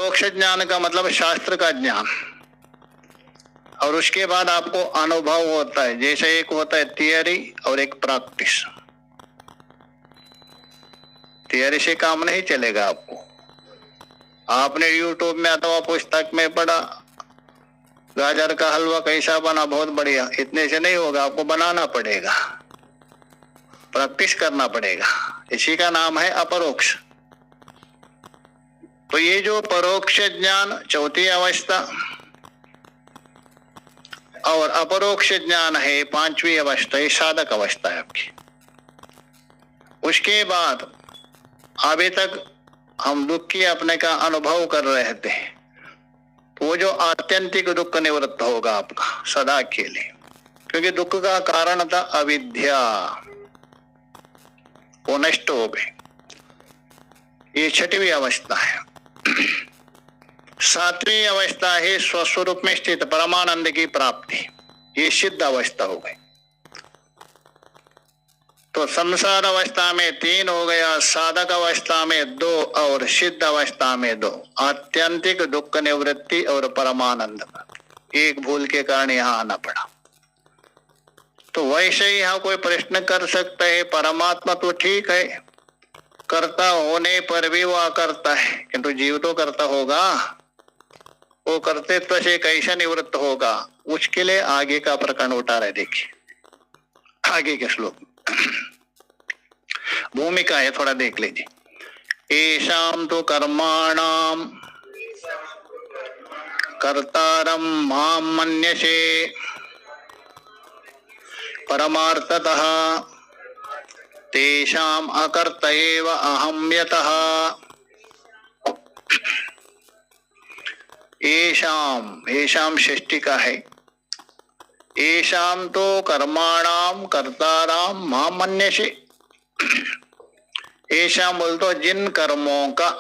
परोक्ष ज्ञान का मतलब शास्त्र का ज्ञान, और उसके बाद आपको अनुभव होता है। जैसे एक होता है थियरी और एक प्रैक्टिस। थियरी से काम नहीं चलेगा आपको। आपने यूट्यूब में अथवा पुस्तक में पढ़ा गाजर का हलवा कैसा बना, बहुत बढ़िया, इतने से नहीं होगा, आपको बनाना पड़ेगा, प्रैक्टिस करना पड़ेगा। इसी का नाम है अपरोक्ष। तो ये जो परोक्ष ज्ञान चौथी अवस्था और अपरोक्ष ज्ञान है पांचवी अवस्था, ये साधक अवस्था है आपकी। उसके बाद अभी तक हम दुख की अपने का अनुभव कर रहे थे, वो जो आत्यंतिक दुख निवृत्त होगा आपका सदा के लिए, क्योंकि दुख का कारण था अविद्या, वो नष्ट हो गई। ये छठवीं अवस्था है। सातवीं अवस्था है स्वस्वरूप में स्थित परमानंद की प्राप्ति, ये सिद्ध अवस्था हो गई। तो संसार अवस्था में 3 हो गया, साधक अवस्था में 2 और सिद्ध अवस्था में 2। आत्यंतिक दुख निवृत्ति और परमानंद, एक भूल के कारण यहाँ आना पड़ा। तो वैसे ही यहाँ कोई प्रश्न कर सकता है, परमात्मा तो ठीक है, कर्ता होने पर भी वह करता है, किंतु जीव तो करता होगा, वो कर्तृत्व से कैसे निवृत्त होगा? उसके लिए आगे का प्रकरण उठा रहे, देखिए आगे के श्लोक भूमिका है, थोड़ा देख लीजिए। एषां तो कर्माणाम कर्तारं मां मन्यसे परमार्थतः तेषां अकर्त एव अहं यतः। एषां सृष्टि का है। एषां तो कर्माणाम कर्तारां मां मन्यसे। एषां बोल तो जिन कर्मों का,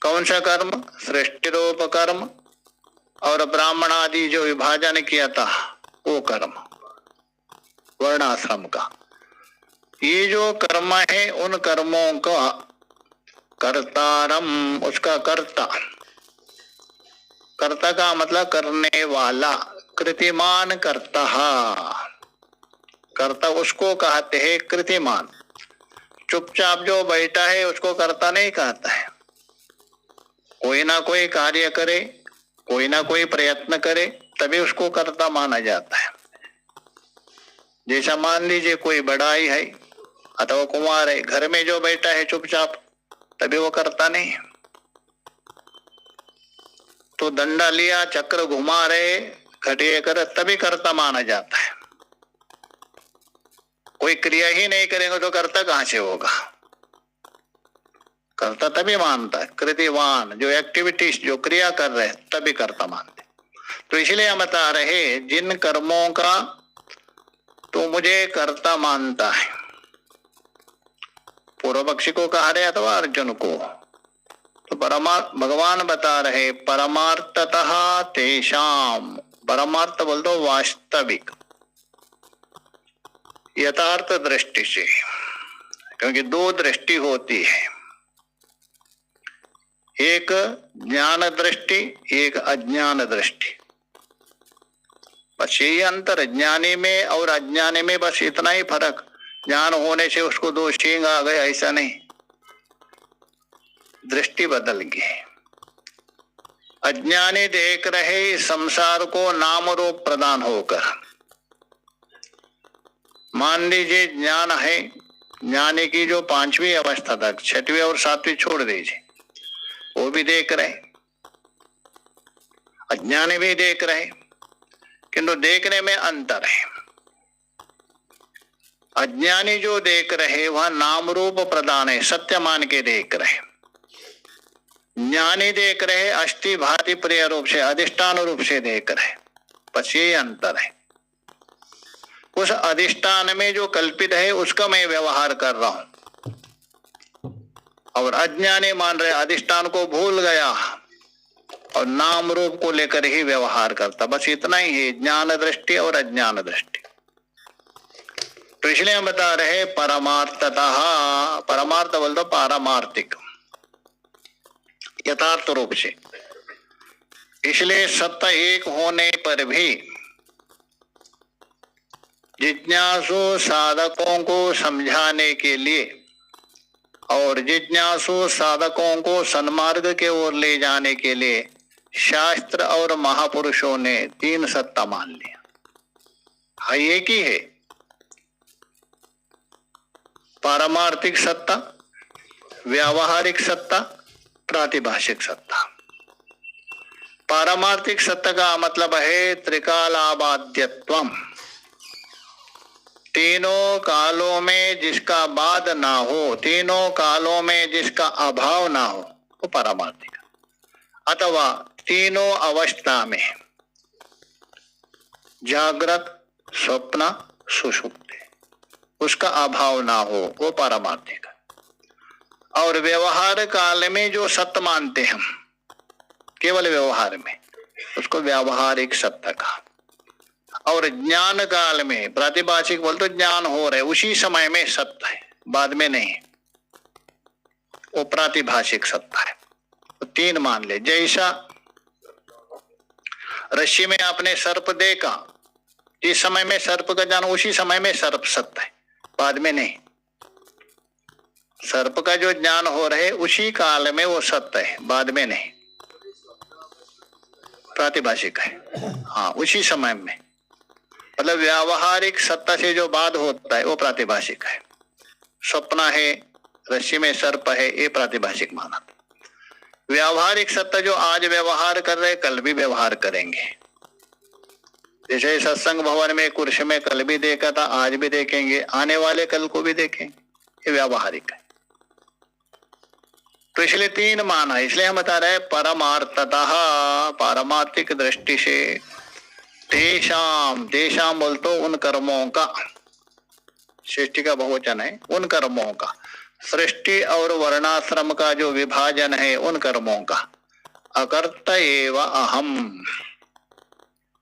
कौन सा कर्म? सृष्टिरूप कर्म और ब्राह्मण आदि जो विभाजन किया था वो कर्म, वर्णाश्रम का। ये जो कर्म है उन कर्मों का कर्तारम, उसका कर्ता, कर्ता का मतलब करने वाला, कृतिमान कर्ता, कर्ता उसको कहते हैं कृतिमान। चुपचाप जो बैठा है उसको कर्ता नहीं कहता है। कोई ना कोई कार्य करे, कोई ना कोई प्रयत्न करे, तभी उसको कर्ता माना जाता है। जैसा मान लीजिए कोई बड़ाई है अथवा कुमार है, घर में जो बैठा है चुपचाप, तभी वो करता नहीं। तो डंडा लिया, चक्र घुमा रहे, घटिया कर, तभी कर्ता माना जाता है। कोई क्रिया ही नहीं करेंगे तो कर्ता कहां से होगा? कर्ता तभी मानता है, कृतिवान, जो एक्टिविटीज, जो क्रिया कर रहे हैं, तभी कर्ता मानते। तो इसलिए हम बता रहे जिन कर्मों का तो मुझे कर्ता मानता है, पूर्व पक्षी को कहा रहे अथवा अर्जुन को। तो भगवान बता रहे परमार्थतः तेषाम, परमार्थ बोल दो वास्तविक, यथार्थ दृष्टि से, क्योंकि 2 दृष्टि होती है, एक ज्ञान दृष्टि, एक अज्ञान दृष्टि। बस यही अंतर, ज्ञानी में और अज्ञानी में बस इतना ही फर्क। ज्ञान होने से उसको 2 सींग आ गए, ऐसा नहीं, दृष्टि बदल गई। अज्ञानी देख रहे संसार को नाम रूप प्रदान होकर। मान लीजिए ज्ञान है, ज्ञानी की जो 5वीं अवस्था तक, 6वीं और 7वीं छोड़ दीजिए, वो भी देख रहे, अज्ञानी भी देख रहे, किंतु देखने में अंतर है। अज्ञानी जो देख रहे वह नाम रूप प्रदान है, सत्य मान के देख रहे। ज्ञानी देख रहे अष्टि भांति प्रिय रूप से, अधिष्ठान रूप से देख रहे। बस ये अंतर है। उस अधिष्ठान में जो कल्पित है उसका मैं व्यवहार कर रहा हूं, और अज्ञानी मान रहे अधिष्ठान को भूल गया और नाम रूप को लेकर ही व्यवहार करता। बस इतना ही है ज्ञान दृष्टि और अज्ञान दृष्टि। तो इसलिए हम बता रहे परमार्थतः, परमार्थ बोल दो पारमार्थिक, यथार्थ रूप से। इसलिए सत्ता एक होने पर भी जिज्ञासु साधकों को समझाने के लिए और जिज्ञासु साधकों को सन्मार्ग के ओर ले जाने के लिए शास्त्र और महापुरुषों ने तीन सत्ता मान लिया। हाँ, एक ही है, पारमार्थिक सत्ता, व्यावहारिक सत्ता, प्रातिभाषिक सत्ता। पारमार्थिक सत्ता का मतलब है त्रिकालाबाध्यत्वम, तीनों कालों में जिसका बाद ना हो, तीनों कालों में जिसका अभाव ना हो, वो पारमार्थिक। अथवा तीनों अवस्था में, जागृत, स्वप्न, सुषुप्ति, उसका अभाव ना हो, वो पारमार्थिक। और व्यवहार काल में जो सत्य मानते हम, केवल व्यवहार में, उसको व्यावहारिक सत्य का। और ज्ञान काल में, प्रातिभाषिक बोल तो ज्ञान हो रहे उसी समय में सत्य है, बाद में नहीं, वो प्रातिभाषिक सत्ता है। तो तीन मान ले। जैसा रस्सी में आपने सर्प देखा, जिस समय में सर्प का ज्ञान, उसी समय में सर्प सत्य है, बाद में नहीं। सर्प का जो ज्ञान हो रहे उसी काल में वो सत्य है, बाद में नहीं, प्रातिभाषिक है। हाँ, उसी समय में, मतलब व्यावहारिक सत्ता से जो बाद होता है वो प्रातिभाषिक है। स्वप्न है, रस्सी में सर्प है, ये प्रातिभाषिक माना। व्यावहारिक सत्ता जो आज व्यवहार कर रहे कल भी व्यवहार करेंगे। जैसे सत्संग भवन में कुर्सी में कल भी देखा था, आज भी देखेंगे, आने वाले कल को भी देखेंगे, ये व्यावहारिक है। तो इसलिए तीन माना, इसलिए हम बता रहे हैं परमार्थतः, पारमार्थिक दृष्टि से तेषाम, तेषाम बोल तो उन कर्मों का, सृष्टि का बहुवचन है, उन कर्मों का, सृष्टि और वर्णाश्रम का जो विभाजन है उन कर्मों का। अकर्ता एव अहम,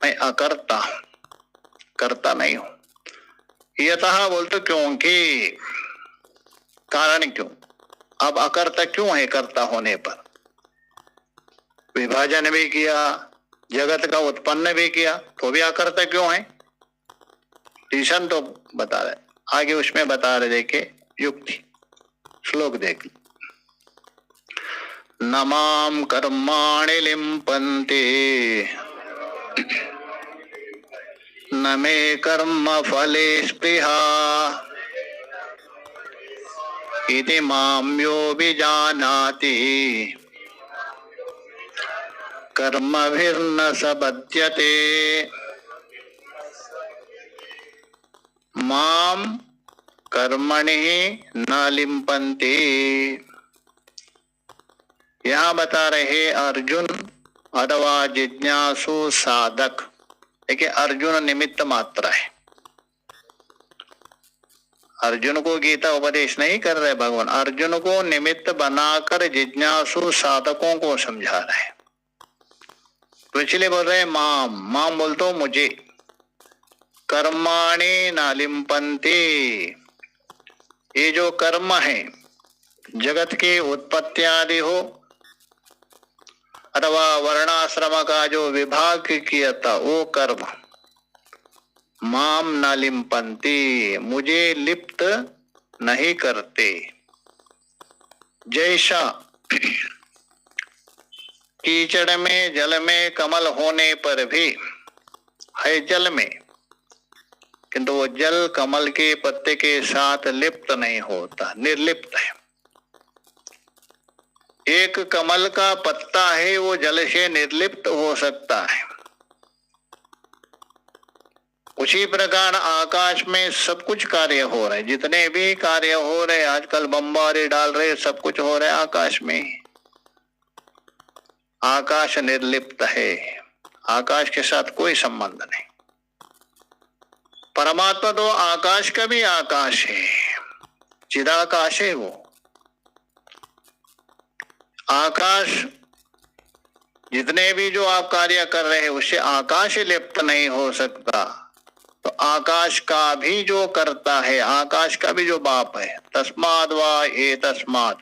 मैं अकर्ता हूं, करता नहीं हूं। यतः बोल तो क्योंकि, कारण क्यों, अब अकर्ता क्यों है कर्ता होने पर? विभाजन भी किया, जगत का उत्पन्न भी किया, तो भी अकर्ता क्यों है? टीशन तो बता रहे, आगे उसमें बता रहे, देखे युक्ति, श्लोक देख। नमाम कर्माणि लिम्पन्ते न मे कर्म फले स्पृहा इति मां यो विजानाति कर्मभिर्न स बध्यते। माम कर्मणि न लिम्पन्ते, यहाँ बता रहे अर्जुन अथवा जिज्ञासु साधक। देखिए, अर्जुन निमित्त मात्र है, अर्जुन को गीता उपदेश नहीं कर रहे भगवान, अर्जुन को निमित्त बनाकर जिज्ञासु साधकों को समझा रहे। तो इसलिए बोल रहे माम, माम बोल तो मुझे, कर्माणि न लिम्पन्ते, ये जो कर्म है, जगत की उत्पत्ति आदि हो अथवा वर्णाश्रम का जो विभाग किया था वो कर्म, माम न लिम्पन्ति, मुझे लिप्त नहीं करते। जैसा कीचड़ में, जल में कमल होने पर भी है जल में, किंतु वो जल कमल के पत्ते के साथ लिप्त नहीं होता, निर्लिप्त है। एक कमल का पत्ता है, वो जल से निर्लिप्त हो सकता है। उसी प्रकार आकाश में सब कुछ कार्य हो रहे, जितने भी कार्य हो रहे, आजकल बमबारी डाल रहे, सब कुछ हो रहा है आकाश में। आकाश निर्लिप्त है, आकाश के साथ कोई संबंध नहीं। परमात्मा तो आकाश का भी आकाश है, चिदाकाश है वो। आकाश, जितने भी जो आप कार्य कर रहे हैं उससे आकाश लिप्त नहीं हो सकता। तो आकाश का भी जो करता है, आकाश का भी जो बाप है, तस्माद वा ए तस्माद,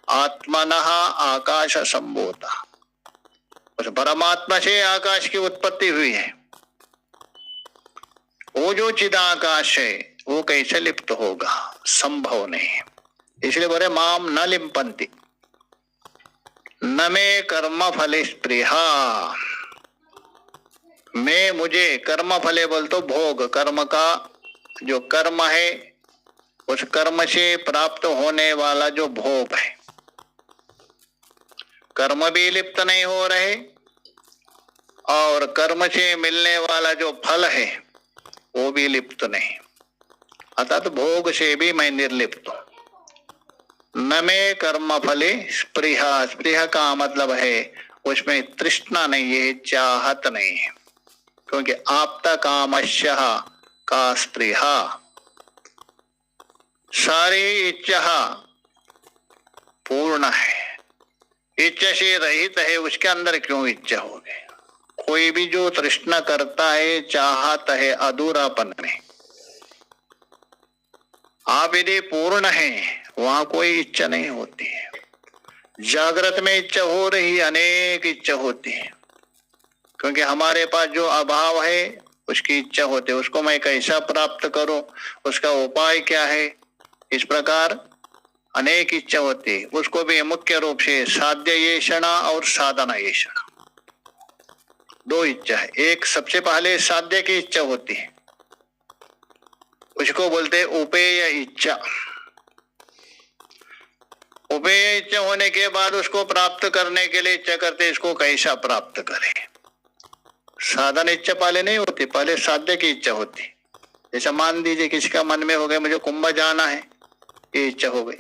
आत्मनः आकाश संभूता, उस परमात्मा से आकाश की उत्पत्ति हुई है। वो जो चिदाकाश है वो कैसे लिप्त होगा, संभव नहीं। इसलिए बोले माम न लिम्पन्ति न मे कर्म फले स्पृहा, मैं मुझे कर्म फले बोल तो भोग, कर्म का जो कर्म है उस कर्म से प्राप्त होने वाला जो भोग है, कर्म भी लिप्त नहीं हो रहे और कर्म से मिलने वाला जो फल है वो भी लिप्त नहीं, अर्थात भोग से भी मैं निर्लिप्त हूं। न में कर्म फले स्पृहा, स्पृहा का मतलब है उसमें तृष्णा नहीं है, चाहत नहीं है, क्योंकि आप्त कामस्य का स्पृहा, सारी इच्छा पूर्ण है, इच्छा से रहित है, उसके अंदर क्यों इच्छा होगी। कोई भी जो तृष्णा करता है, चाहत है अधूरापन में, आप यदि पूर्ण हैं वहां कोई इच्छा नहीं होती है। जागृत में इच्छा हो रही, अनेक इच्छा होती है, क्योंकि हमारे पास जो अभाव है उसकी इच्छा होती है, उसको मैं कैसा प्राप्त करूं, उसका उपाय क्या है, इस प्रकार अनेक इच्छा होती है। उसको भी मुख्य रूप से साध्य येषणा और साधना येषणा, दो इच्छा है। एक सबसे पहले साध्य की इच्छा होती है, उसको बोलते उपेय इच्छा। उपेय इच्छा होने के बाद उसको प्राप्त करने के लिए इच्छा करते, इसको कैसा प्राप्त करें। साधन इच्छा पहले नहीं होती, पहले साध्य की इच्छा होती। जैसा मान दीजिए किसी का मन में हो गया मुझे कुंभ जाना है, ये इच्छा हो गई,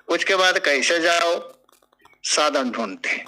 उसके बाद कैसे जाओ, साधन ढूंढते हैं।